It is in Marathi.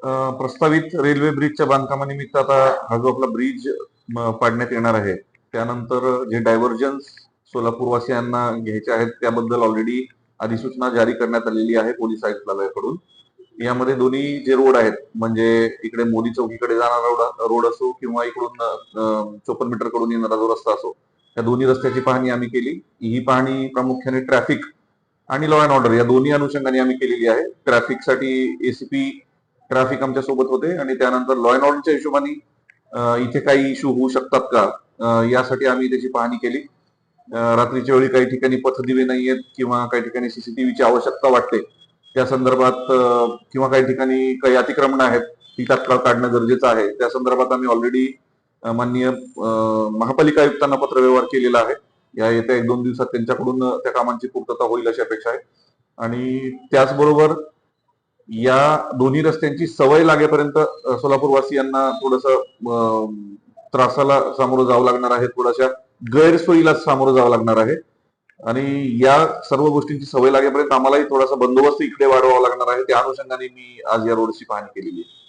प्रस्तावित रेल्वे ब्रिजच्या बांधकामानिमित्त आता हा जो आपला ब्रिज पाडण्यात येणार आहे, त्यानंतर जे डायव्हर्जन्स सोलापूरवासियांना घ्यायचे आहेत त्याबद्दल ऑलरेडी अधिसूचना जारी करण्यात आलेली आहे पोलीस आयुक्तालयाकडून. यामध्ये दोन्ही जे रोड आहेत, म्हणजे इकडे मोदी चौकीकडे जाणारा रोड असो किंवा इकडून 54 मीटर कडून येणारा जो रस्ता असो, त्या दोन्ही रस्त्याची पाहणी आम्ही केली. ही पाहणी प्रामुख्याने ट्रॅफिक आणि लॉ अँड ऑर्डर या दोन्ही अनुषंगाने आम्ही केलेली आहे. ट्रॅफिकसाठी एसीपी ट्रॅफिक आमच्या सोबत होते आणि त्यानंतर लॉ अँड ऑर्डरच्या हिशोबाने इथे काही इश्यू होऊ शकतात का, यासाठी आम्ही त्याची पाहणी केली. रात्रीच्या वेळी काही ठिकाणी पथदिवे नाहीयेत किंवा काही ठिकाणी सीसीटीव्हीची आवश्यकता वाटते, त्या संदर्भात किंवा काही ठिकाणी काही अतिक्रमण आहेत ती तात्काळ काढणं गरजेचं आहे, त्या संदर्भात आम्ही ऑलरेडी माननीय महापालिका आयुक्तांना पत्रव्यवहार केलेला आहे. या येत्या 1-2 दिवसात त्यांच्याकडून त्या कामांची पूर्तता होईल अशी अपेक्षा आहे. आणि त्याचबरोबर या दोन्ही रस्त्यांची सवय लागेपर्यंत सोलापूरवासियांना थोडस त्रासाला सामोरं जावं लागणार आहे, थोड्याशा गैरसोयीला सामोरं जावं लागणार आहे. आणि या सर्व गोष्टींची सवय लागेपर्यंत आम्हालाही थोडासा बंदोबस्त इकडे वाढवावा लागणार आहे. त्या अनुषंगाने मी आज या रोडची पाहणी केलेली आहे.